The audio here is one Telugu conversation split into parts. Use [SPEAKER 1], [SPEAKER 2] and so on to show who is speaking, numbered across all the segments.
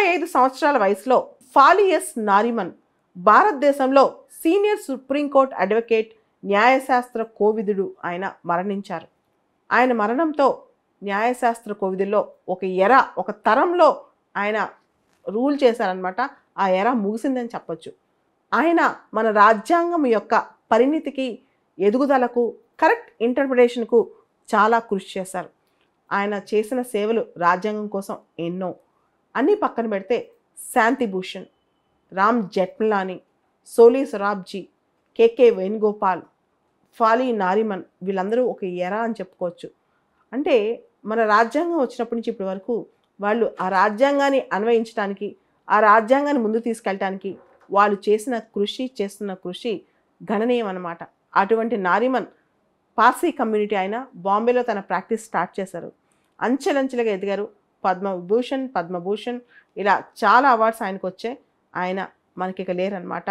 [SPEAKER 1] 35 సంవత్సరాల వయసులో ఫాలియస్ నారిమన్ భారతదేశంలో సీనియర్ సుప్రీంకోర్టు అడ్వకేట్, న్యాయశాస్త్ర కోవిదుడు ఆయన మరణించారు. ఆయన మరణంతో న్యాయశాస్త్ర కోవిదుల్లో ఒక తరంలో ఆయన రూల్ చేశారనమాట. ఆ ఎర ముగిసిందని చెప్పొచ్చు. ఆయన మన రాజ్యాంగం యొక్క పరిణితికి, ఎదుగుదలకు, కరెక్ట్ ఇంటర్ప్రిటేషన్కు చాలా కృషి చేశారు. ఆయన చేసిన సేవలు రాజ్యాంగం కోసం ఎన్నో. అన్నీ పక్కన పెడితే శాంతి భూషణ్, రామ్ జెఠ్మలాని, సోలీ సొరాబ్జీ, కేకే వేణుగోపాల్, ఫాలి నారిమన్ వీళ్ళందరూ ఒక ఎరా అని చెప్పుకోవచ్చు. అంటే మన రాజ్యాంగం వచ్చినప్పటి నుంచి ఇప్పటి వరకు వాళ్ళు ఆ రాజ్యాంగాన్ని అన్వయించడానికి, ఆ రాజ్యాంగాన్ని ముందు తీసుకెళ్ళటానికి వాళ్ళు చేస్తున్న కృషి గణనీయం అన్నమాట. అటువంటి నారిమన్ పార్సీ కమ్యూనిటీ ఆయన బాంబేలో తన ప్రాక్టీస్ స్టార్ట్ చేశారు. అంచెలంచెలుగా ఎదిగారు. పద్మభూషణ్ ఇలా చాలా అవార్డ్స్ ఆయనకు వచ్చాయి. ఆయన మనకి ఇక లేరనమాట.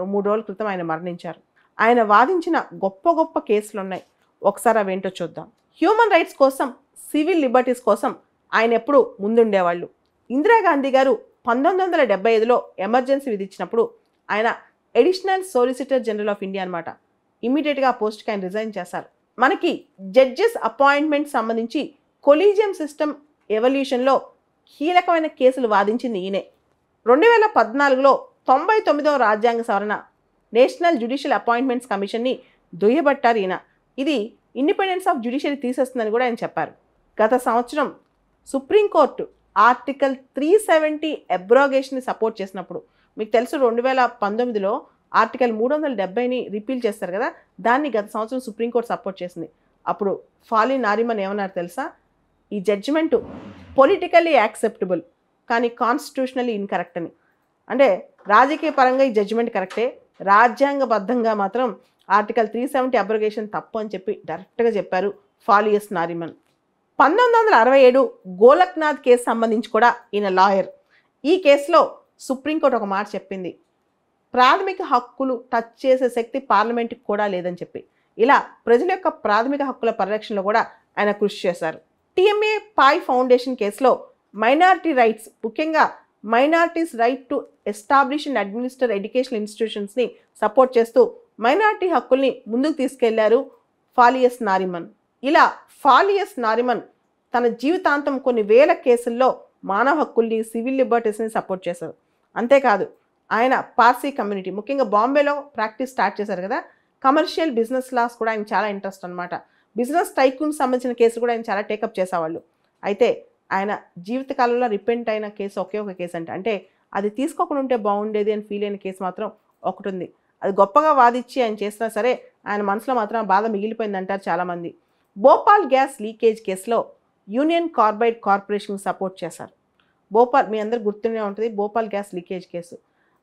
[SPEAKER 1] 3 రోజుల క్రితం ఆయన మరణించారు. ఆయన వాదించిన గొప్ప గొప్ప కేసులు ఉన్నాయి. ఒకసారి అవేంటో చూద్దాం. హ్యూమన్ రైట్స్ కోసం, సివిల్ లిబర్టీస్ కోసం ఆయన ఎప్పుడు ముందుండేవాళ్ళు. ఇందిరాగాంధీ గారు 1975లో ఎమర్జెన్సీ విధించినప్పుడు ఆయన additional solicitor general of India అనమాట. ఇమీడియట్గా ఆ పోస్ట్కి ఆయన రిజైన్ చేశారు. మనకి జడ్జెస్ అపాయింట్మెంట్ సంబంధించి కొలీజియం సిస్టమ్ ఎవల్యూషన్లో కీలకమైన కేసులు వాదించింది ఈయనే. 2014లో 99వ రాజ్యాంగ సవరణ నేషనల్ జ్యుడిషియల్ అపాయింట్మెంట్స్ కమిషన్ని దుయ్యబట్టారు ఈయన. ఇది ఇండిపెండెన్స్ ఆఫ్ జ్యుడిషియరీ తీసేస్తుందని కూడా ఆయన చెప్పారు. గత సంవత్సరం సుప్రీంకోర్టు ఆర్టికల్ 370 అబ్రోగేషన్ని సపోర్ట్ చేసినప్పుడు, మీకు తెలుసు 2019లో ఆర్టికల్ 370ని రిపీల్ చేస్తారు కదా, దాన్ని గత సంవత్సరం సుప్రీంకోర్టు సపోర్ట్ చేసింది. అప్పుడు ఫాలి నారిమన్ ఏమన్నారు తెలుసా? ఈ జడ్జిమెంటు పొలిటికల్లీ యాక్సెప్టబుల్ కానీ కాన్స్టిట్యూషనల్లీ ఇన్కరెక్ట్ అని. అంటే రాజకీయ పరంగా ఈ జడ్జిమెంట్ కరెక్టే, రాజ్యాంగబద్ధంగా మాత్రం ఆర్టికల్ 370 అబ్రోగేషన్ తప్పు అని చెప్పి డైరెక్ట్గా చెప్పారు ఫాలియస్ నారిమన్. 1967 గోలక్నాథ్ కేసు సంబంధించి కూడా ఈయన లాయర్. ఈ కేసులో సుప్రీంకోర్టు ఒక మాట చెప్పింది, ప్రాథమిక హక్కులు టచ్ చేసే శక్తి పార్లమెంట్కి కూడా లేదని చెప్పి. ఇలా ప్రజల యొక్క ప్రాథమిక హక్కుల పరిరక్షణలో కూడా ఆయన కృషి చేశారు. టీఎంఏ పాయ్ ఫౌండేషన్ కేసులో మైనారిటీ రైట్స్, ముఖ్యంగా minorities right to establish and administer educational ఇన్స్టిట్యూషన్స్ని సపోర్ట్ చేస్తూ మైనారిటీ హక్కుల్ని ముందుకు తీసుకెళ్లారు ఫాలియస్ నారిమన్. ఇలా ఫాలియస్ నారిమన్ తన జీవితాంతం కొన్ని వేల కేసుల్లో మానవ హక్కుల్ని, సివిల్ లిబర్టీస్ని సపోర్ట్ చేశారు. అంతేకాదు ఆయన పార్సీ కమ్యూనిటీ, ముఖ్యంగా బాంబేలో ప్రాక్టీస్ స్టార్ట్ చేశారు కదా, కమర్షియల్ బిజినెస్ లాస్ కూడా ఆయన చాలా ఇంట్రెస్ట్ అనమాట. బిజినెస్ టైకూన్కి సంబంధించిన కేసులు కూడా ఆయన చాలా టేకప్ చేసేవాళ్ళు. అయితే ఆయన జీవితకాలంలో రిపెంట్ అయిన కేసు ఒకే ఒక కేసు అంటే అది తీసుకోకుండా ఉంటే బాగుండేది అని ఫీల్ అయిన కేసు మాత్రం ఒకటి ఉంది. అది గొప్పగా వాదించి ఆయన చేసినా సరే ఆయన మనసులో మాత్రం ఆ బాధ మిగిలిపోయింది అంటారు చాలామంది. భోపాల్ గ్యాస్ లీకేజ్ కేసులో యూనియన్ కార్బైడ్ కార్పొరేషన్కి సపోర్ట్ చేశారు. మీ అందరు గుర్తునే ఉంటుంది భోపాల్ గ్యాస్ లీకేజ్ కేసు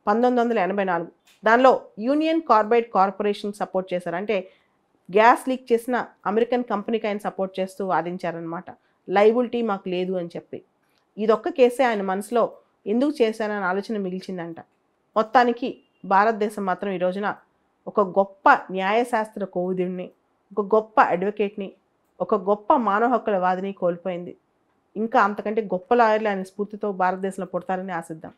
[SPEAKER 1] 1984. దానిలో యూనియన్ కార్బైడ్ కార్పొరేషన్ సపోర్ట్ చేశారు. అంటే గ్యాస్ లీక్ చేసిన అమెరికన్ కంపెనీకి ఆయన సపోర్ట్ చేస్తూ వాదించారనమాట. లైబిలిటీ మాకు లేదు అని చెప్పి. ఇదొక్క కేసే ఆయన మనసులో ఎందుకు చేశారని ఆలోచన మిగిల్చిందంట. మొత్తానికి భారతదేశం మాత్రం ఈ రోజున ఒక గొప్ప న్యాయశాస్త్ర కోవిదుడిని, ఒక గొప్ప అడ్వకేట్ని, ఒక గొప్ప మానవ హక్కుల వాదిని కోల్పోయింది. ఇంకా అంతకంటే గొప్ప లాయర్లు ఆయన స్ఫూర్తితో భారతదేశంలో పుడతారని ఆశిద్దాం.